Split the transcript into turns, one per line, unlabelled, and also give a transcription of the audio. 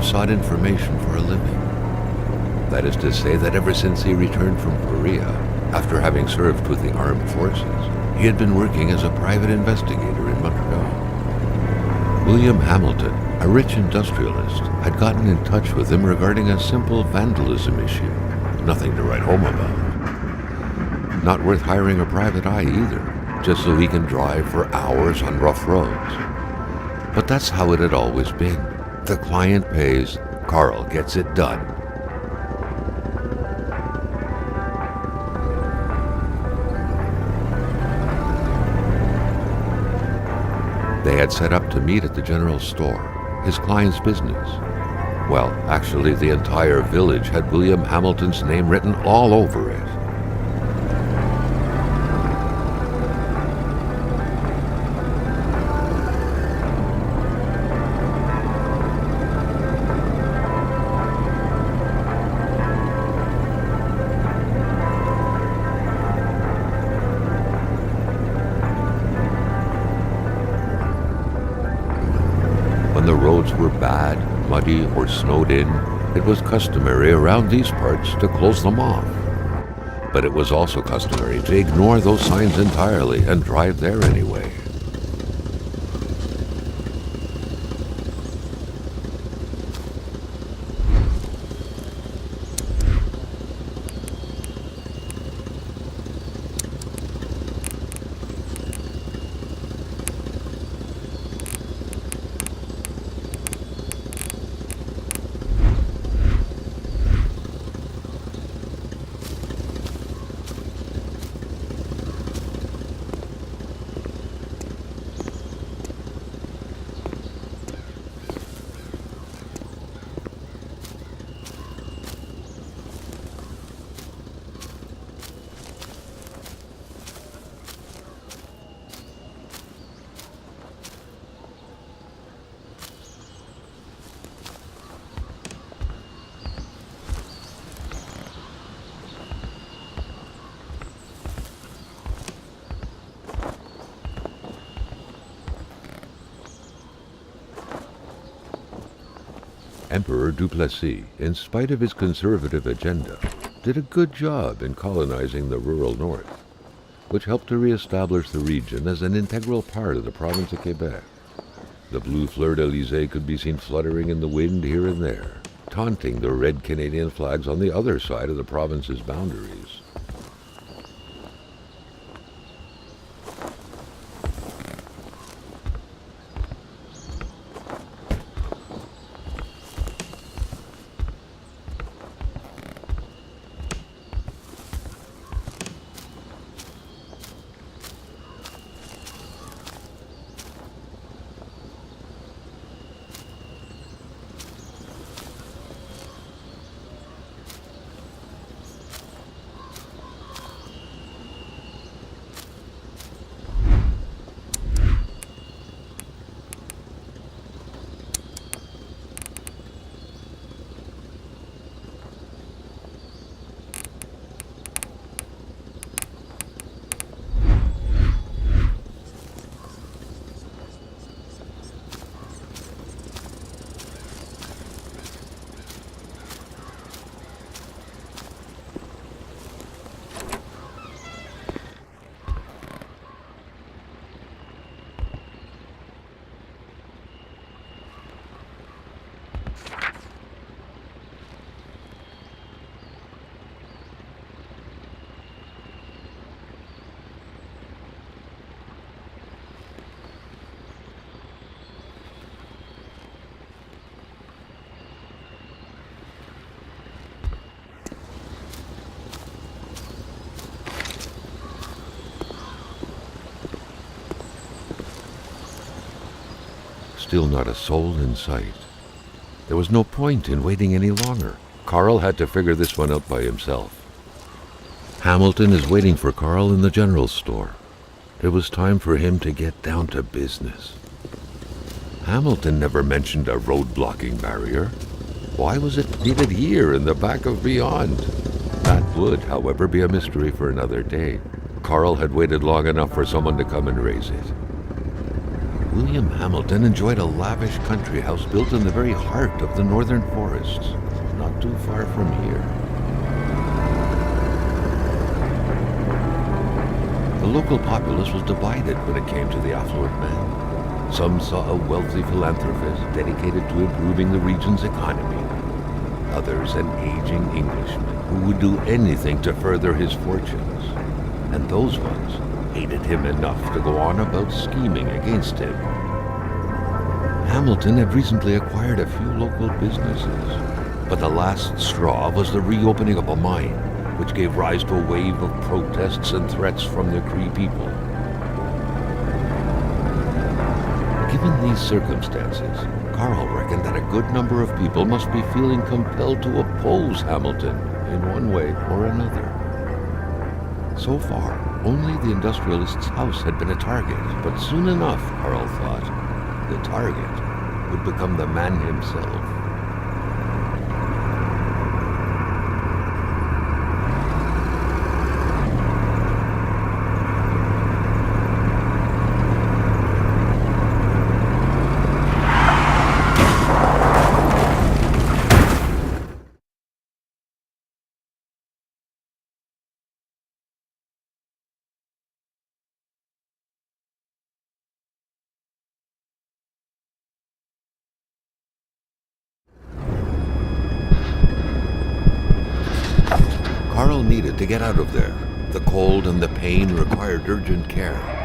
sought information for a living. That is to say that ever since he returned from Korea, after having served with the armed forces, he had been working as a private investigator in Montreal. William Hamilton, a rich industrialist, had gotten in touch with him regarding a simple vandalism issue. Nothing to write home about. Not worth hiring a private eye either, just so he can drive for hours on rough roads. But that's how it had always been. The client pays, Carl gets it done. They had set up to meet at the general store, his client's business. Well, actually, the entire village had William Hamilton's name written all over it. When the roads were bad, muddy, or snowed in, it was customary around these parts to close them off. But it was also customary to ignore those signs entirely and drive there anyway. Emperor Duplessis, in spite of his conservative agenda, did a good job in colonizing the rural north, which helped to re-establish the region as an integral part of the province of Quebec. The blue fleur-de-lis could be seen fluttering in the wind here and there, taunting the red Canadian flags on the other side of the province's boundaries. Still not a soul in sight. There was no point in waiting any longer. Carl had to figure this one out by himself. Hamilton is waiting for Carl in the general store. It was time for him to get down to business. Hamilton never mentioned a road-blocking barrier. Why was it needed here in the back of Beyond? That would, however, be a mystery for another day. Carl had waited long enough for someone to come and raise it. William Hamilton enjoyed a lavish country house built in the very heart of the northern forests, not too far from here. The local populace was divided when it came to the affluent man. Some saw a wealthy philanthropist dedicated to improving the region's economy. Others an aging Englishman who would do anything to further his fortunes. And those ones hated him enough to go on about scheming against him. Hamilton had recently acquired a few local businesses, but the last straw was the reopening of a mine, which gave rise to a wave of protests and threats from the Cree people. Given these circumstances, Carl reckoned that a good number of people must be feeling compelled to oppose Hamilton in one way or another. So far, only the industrialist's house had been a target, but soon enough, Carl thought, the target would become the man himself. Carl needed to get out of there. The cold and the pain required urgent care.